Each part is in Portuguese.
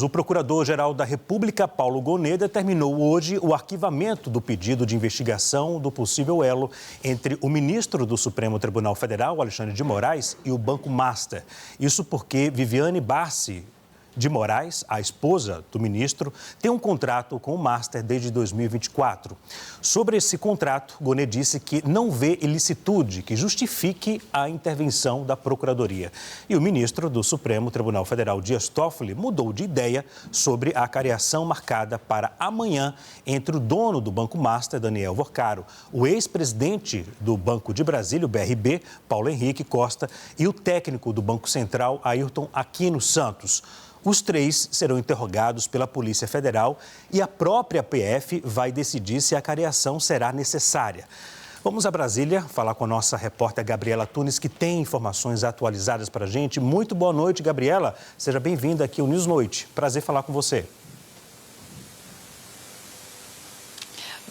O Procurador-Geral da República, Paulo Gonet, determinou hoje o arquivamento do pedido de investigação do possível elo entre o ministro do Supremo Tribunal Federal, Alexandre de Moraes, e o Banco Master. Isso porque Viviane Barsi de Moraes, a esposa do ministro, tem um contrato com o Master desde 2024. Sobre esse contrato, Gonet disse que não vê ilicitude que justifique a intervenção da Procuradoria. E o ministro do Supremo Tribunal Federal, Dias Toffoli, mudou de ideia sobre a cariação marcada para amanhã entre o dono do Banco Master, Daniel Vorcaro, o ex-presidente do Banco de Brasília, o BRB, Paulo Henrique Costa, e o técnico do Banco Central, Ayrton Aquino Santos. Os três serão interrogados pela Polícia Federal e a própria PF vai decidir se a cariação será necessária. Vamos a Brasília falar com a nossa repórter Gabriela Tunes, que tem informações atualizadas para a gente. Muito boa noite, Gabriela. Seja bem-vinda aqui ao News Noite. Prazer falar com você.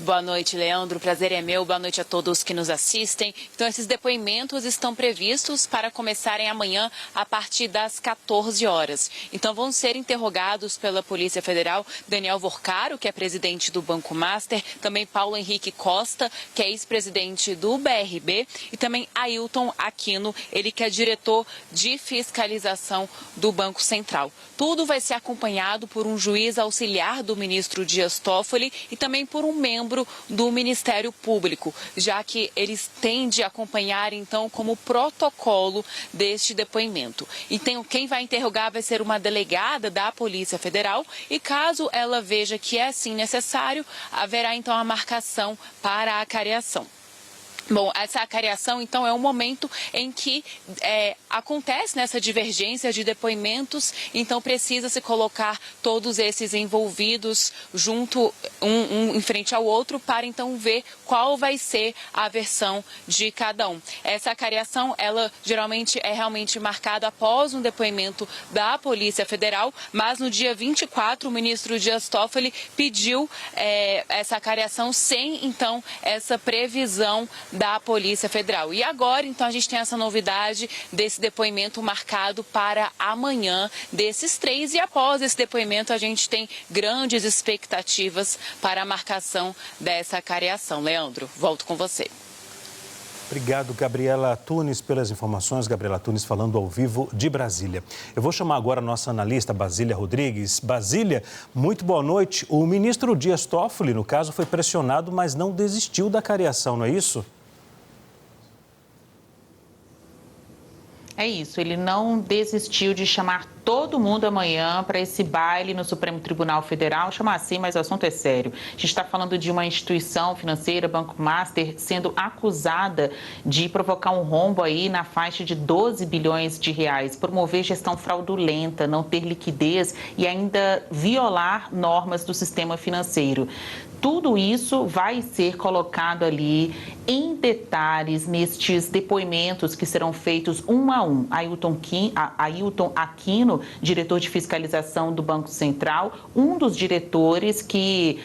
Boa noite, Leandro. O prazer é meu. Boa noite a todos que nos assistem. Então, esses depoimentos estão previstos para começarem amanhã a partir das 14 horas. Então, vão ser interrogados pela Polícia Federal Daniel Vorcaro, que é presidente do Banco Master, também Paulo Henrique Costa, que é ex-presidente do BRB, e também Ayrton Aquino, ele que é diretor de fiscalização do Banco Central. Tudo vai ser acompanhado por um juiz auxiliar do ministro Dias Toffoli e também por um membro do Ministério Público, já que eles têm de acompanhar, então, como protocolo deste depoimento. Então, quem vai interrogar vai ser uma delegada da Polícia Federal e, caso ela veja que é, sim, necessário, haverá, então, a marcação para a cariação. Bom, essa cariação, então, é um momento em que acontece nessa divergência de depoimentos, então precisa se colocar todos esses envolvidos junto, um em frente ao outro, para então ver qual vai ser a versão de cada um. Essa cariação, ela geralmente é realmente marcada após um depoimento da Polícia Federal, mas no dia 24, o ministro Dias Toffoli pediu essa cariação sem, então, essa previsão da Polícia Federal. E agora, então, a gente tem essa novidade desse depoimento marcado para amanhã desses três. E após esse depoimento, a gente tem grandes expectativas para a marcação dessa cariação. Leandro, volto com você. Obrigado, Gabriela Tunes, pelas informações. Gabriela Tunes falando ao vivo de Brasília. Eu vou chamar agora a nossa analista, Basília Rodrigues. Basília, muito boa noite. O ministro Dias Toffoli, no caso, foi pressionado, mas não desistiu da cariação, não é isso? É isso, ele não desistiu de chamar todo mundo amanhã para esse baile no Supremo Tribunal Federal, chamar assim, mas o assunto é sério. A gente está falando de uma instituição financeira, Banco Master, sendo acusada de provocar um rombo aí na faixa de 12 bilhões de reais, promover gestão fraudulenta, não ter liquidez e ainda violar normas do sistema financeiro. Tudo isso vai ser colocado ali em detalhes nestes depoimentos que serão feitos um a um. Ayrton Aquino, diretor de fiscalização do Banco Central, um dos diretores que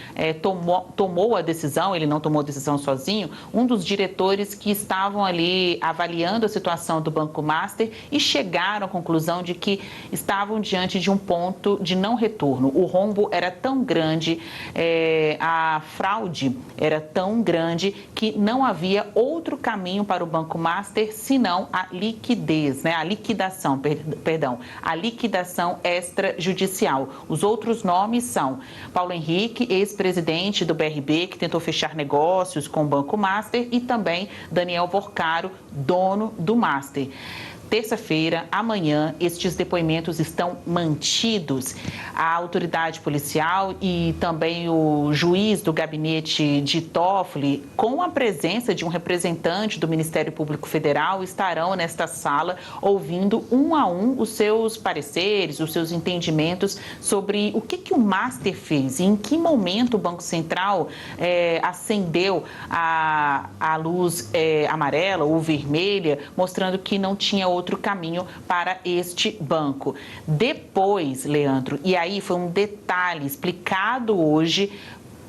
tomou a decisão, ele não tomou a decisão sozinho, um dos diretores que estavam ali avaliando a situação do Banco Master e chegaram à conclusão de que estavam diante de um ponto de não retorno. O rombo era tão grande, a fraude era tão grande que não havia outro caminho para o Banco Master senão a liquidez, né? A liquidação extrajudicial. Os outros nomes são Paulo Henrique, ex-presidente do BRB, que tentou fechar negócios com o Banco Master, e também Daniel Vorcaro, dono do Master. Terça-feira, amanhã, estes depoimentos estão mantidos. A autoridade policial e também o juiz do gabinete de Toffoli, com a presença de um representante do Ministério Público Federal, estarão nesta sala ouvindo um a um os seus pareceres, os seus entendimentos sobre o que o Master fez e em que momento o Banco Central acendeu a luz amarela ou vermelha, mostrando que não tinha outro caminho para este banco. Depois, Leandro, e aí foi um detalhe explicado hoje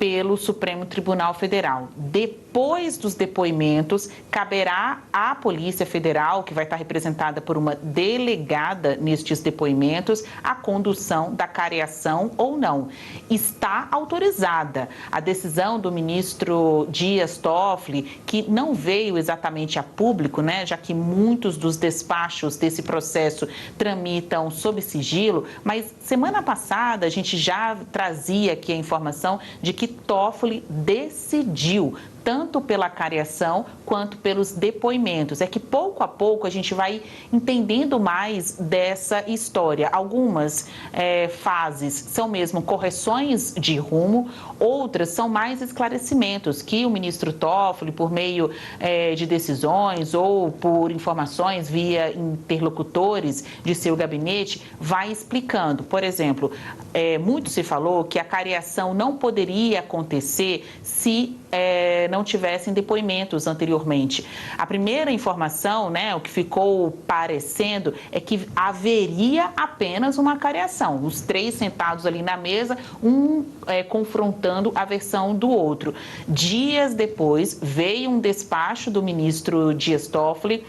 pelo Supremo Tribunal Federal. Depois Depois dos depoimentos, caberá à Polícia Federal, que vai estar representada por uma delegada nestes depoimentos, a condução da careação ou não. Está autorizada. A decisão do ministro Dias Toffoli, que não veio exatamente a público, né, já que muitos dos despachos desse processo tramitam sob sigilo, mas semana passada a gente já trazia aqui a informação de que Toffoli decidiu tanto pela careação quanto pelos depoimentos. É que pouco a pouco a gente vai entendendo mais dessa história. Algumas fases são mesmo correções de rumo, outras são mais esclarecimentos que o ministro Toffoli, por meio de decisões ou por informações via interlocutores de seu gabinete, vai explicando. Por exemplo, muito se falou que a careação não poderia acontecer se não tivessem depoimentos anteriormente. A primeira informação, né, o que ficou parecendo é que haveria apenas uma careação, os três sentados ali na mesa, confrontando a versão do outro. Dias depois, veio um despacho do ministro Dias Toffoli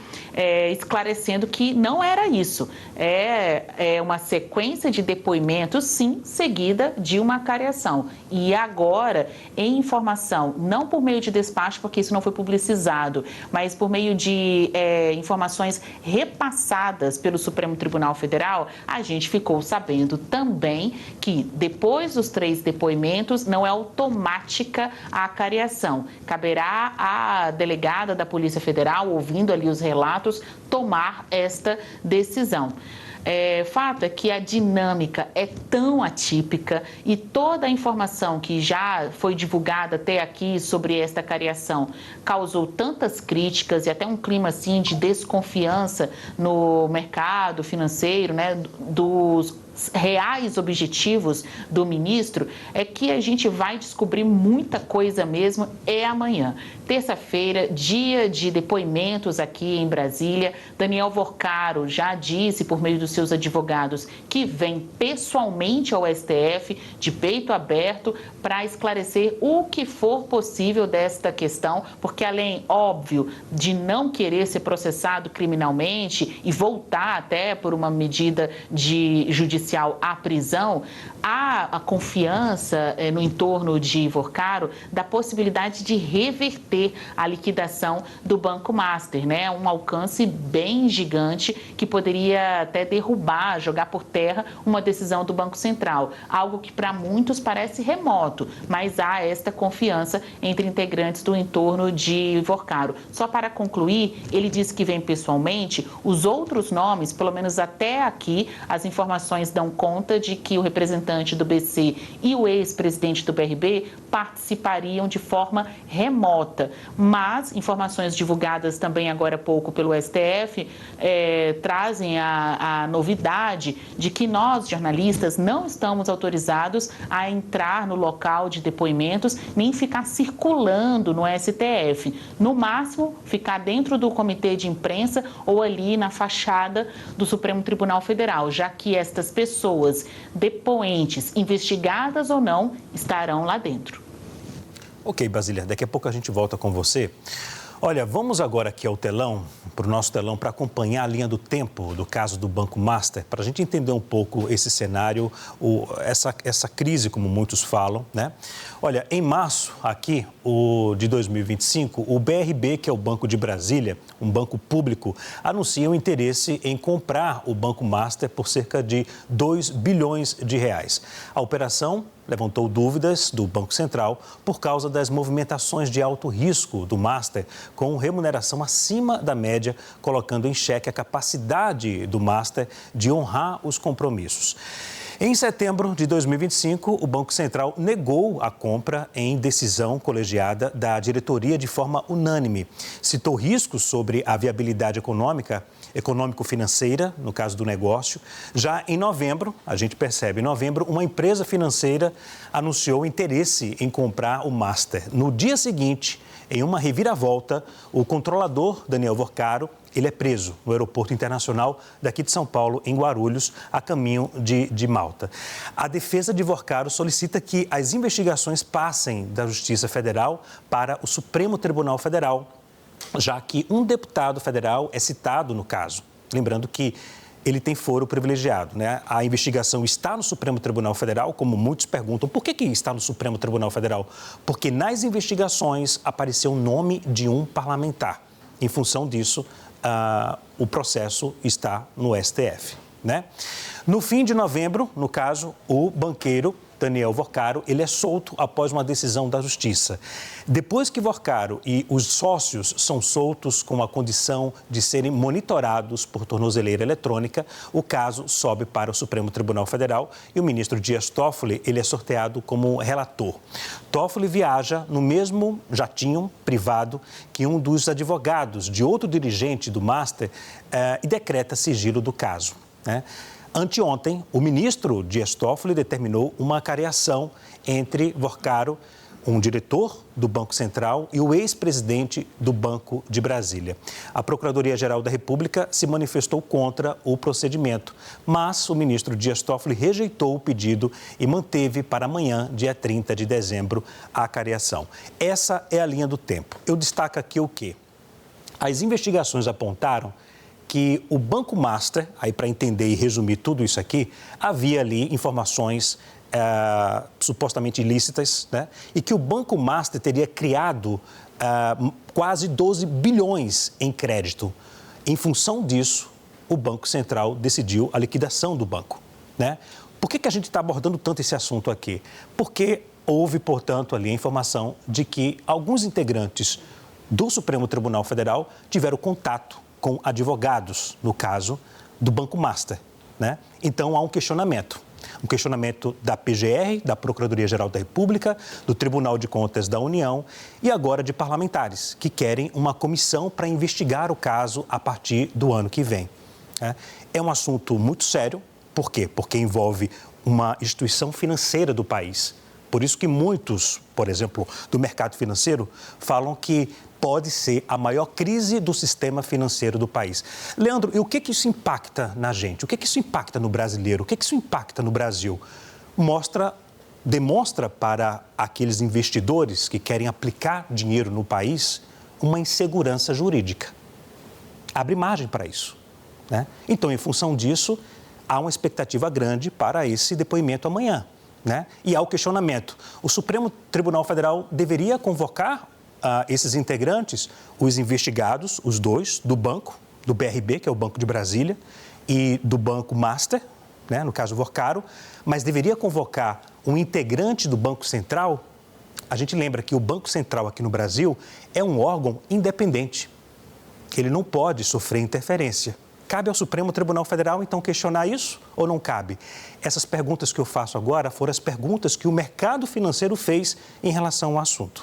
esclarecendo que não era isso. É uma sequência de depoimentos, sim, seguida de uma careação. E agora, em informação, não por meio de despacho, porque isso não foi publicizado, mas por meio de informações repassadas pelo Supremo Tribunal Federal, a gente ficou sabendo também que depois dos 3 depoimentos não é automática a careação. Caberá à delegada da Polícia Federal, ouvindo ali os relatos, tomar esta decisão. Fato é que a dinâmica é tão atípica e toda a informação que já foi divulgada até aqui sobre esta careação causou tantas críticas e até um clima assim de desconfiança no mercado financeiro, né, dos reais objetivos do ministro, é que a gente vai descobrir muita coisa mesmo amanhã. Terça-feira, dia de depoimentos aqui em Brasília. Daniel Vorcaro já disse, por meio dos seus advogados, que vem pessoalmente ao STF, de peito aberto, para esclarecer o que for possível desta questão, porque além, óbvio, de não querer ser processado criminalmente e voltar até por uma medida judicial à prisão, há a confiança no entorno de Vorcaro da possibilidade de reverter a liquidação do Banco Master, né? Um alcance bem gigante que poderia até derrubar, jogar por terra uma decisão do Banco Central, algo que para muitos parece remoto, mas há esta confiança entre integrantes do entorno de Vorcaro. Só para concluir, ele disse que vem pessoalmente. Os outros nomes, pelo menos até aqui, as informações dão conta de que o representante do BC e o ex-presidente do BRB participariam de forma remota, mas informações divulgadas também agora há pouco pelo STF trazem a novidade de que nós, jornalistas, não estamos autorizados a entrar no local de depoimentos nem ficar circulando no STF. No máximo, ficar dentro do comitê de imprensa ou ali na fachada do Supremo Tribunal Federal, já que estas pessoas depoentes, investigadas ou não, estarão lá dentro. Ok, Basília, daqui a pouco a gente volta com você. Olha, vamos agora aqui ao telão, para o nosso telão, para acompanhar a linha do tempo do caso do Banco Master, para a gente entender um pouco esse cenário, essa crise, como muitos falam, né? Olha, em março, aqui, de 2025, o BRB, que é o Banco de Brasília, um banco público, anuncia o interesse em comprar o Banco Master por cerca de 2 bilhões de reais. A operação levantou dúvidas do Banco Central por causa das movimentações de alto risco do Master, com remuneração acima da média, colocando em xeque a capacidade do Master de honrar os compromissos. Em setembro de 2025, o Banco Central negou a compra em decisão colegiada da diretoria de forma unânime. Citou riscos sobre a viabilidade econômica econômico-financeira, no caso do negócio. Já em novembro, a gente percebe, em novembro, uma empresa financeira anunciou interesse em comprar o Master. No dia seguinte, em uma reviravolta, o controlador, Daniel Vorcaro, ele é preso no aeroporto internacional daqui de São Paulo, em Guarulhos, a caminho de Malta. A defesa de Vorcaro solicita que as investigações passem da Justiça Federal para o Supremo Tribunal Federal, já que um deputado federal é citado no caso. Lembrando que ele tem foro privilegiado, né? A investigação está no Supremo Tribunal Federal, como muitos perguntam. Por que está no Supremo Tribunal Federal? Porque nas investigações apareceu o nome de um parlamentar. Em função disso, o processo está no STF, né? No fim de novembro, no caso, o banqueiro Daniel Vorcaro, ele é solto após uma decisão da Justiça. Depois que Vorcaro e os sócios são soltos com a condição de serem monitorados por tornozeleira eletrônica, o caso sobe para o Supremo Tribunal Federal e o ministro Dias Toffoli, ele é sorteado como relator. Toffoli viaja no mesmo jatinho privado que um dos advogados de outro dirigente do Master e decreta sigilo do caso, né? Anteontem, o ministro Dias Toffoli determinou uma cariação entre Vorcaro, um diretor do Banco Central, e o ex-presidente do Banco de Brasília. A Procuradoria-Geral da República se manifestou contra o procedimento, mas o ministro Dias Toffoli rejeitou o pedido e manteve para amanhã, dia 30 de dezembro, a cariação. Essa é a linha do tempo. Eu destaco aqui o quê? As investigações apontaram que o Banco Master, aí para entender e resumir tudo isso aqui, havia ali informações supostamente ilícitas, né? E que o Banco Master teria criado quase 12 bilhões em crédito. Em função disso, o Banco Central decidiu a liquidação do banco, né? Por que a gente está abordando tanto esse assunto aqui? Porque houve, portanto, ali a informação de que alguns integrantes do Supremo Tribunal Federal tiveram contato com advogados, no caso, do Banco Master, né? Então, há um questionamento da PGR, da Procuradoria-Geral da República, do Tribunal de Contas da União e agora de parlamentares, que querem uma comissão para investigar o caso a partir do ano que vem, né? É um assunto muito sério. Por quê? Porque envolve uma instituição financeira do país. Por isso que muitos, por exemplo, do mercado financeiro, falam que pode ser a maior crise do sistema financeiro do país. Leandro, e o que isso impacta na gente? O que isso impacta no brasileiro? O que isso impacta no Brasil? Demonstra para aqueles investidores que querem aplicar dinheiro no país uma insegurança jurídica. Abre margem para isso, né? Então, em função disso, há uma expectativa grande para esse depoimento amanhã, né? E há o questionamento. O Supremo Tribunal Federal deveria convocar esses integrantes, os investigados, os dois, do banco, do BRB, que é o Banco de Brasília, e do Banco Master, né, no caso Vorcaro, mas deveria convocar um integrante do Banco Central. A gente lembra que o Banco Central aqui no Brasil é um órgão independente, que ele não pode sofrer interferência. Cabe ao Supremo Tribunal Federal, então, questionar isso ou não cabe? Essas perguntas que eu faço agora foram as perguntas que o mercado financeiro fez em relação ao assunto.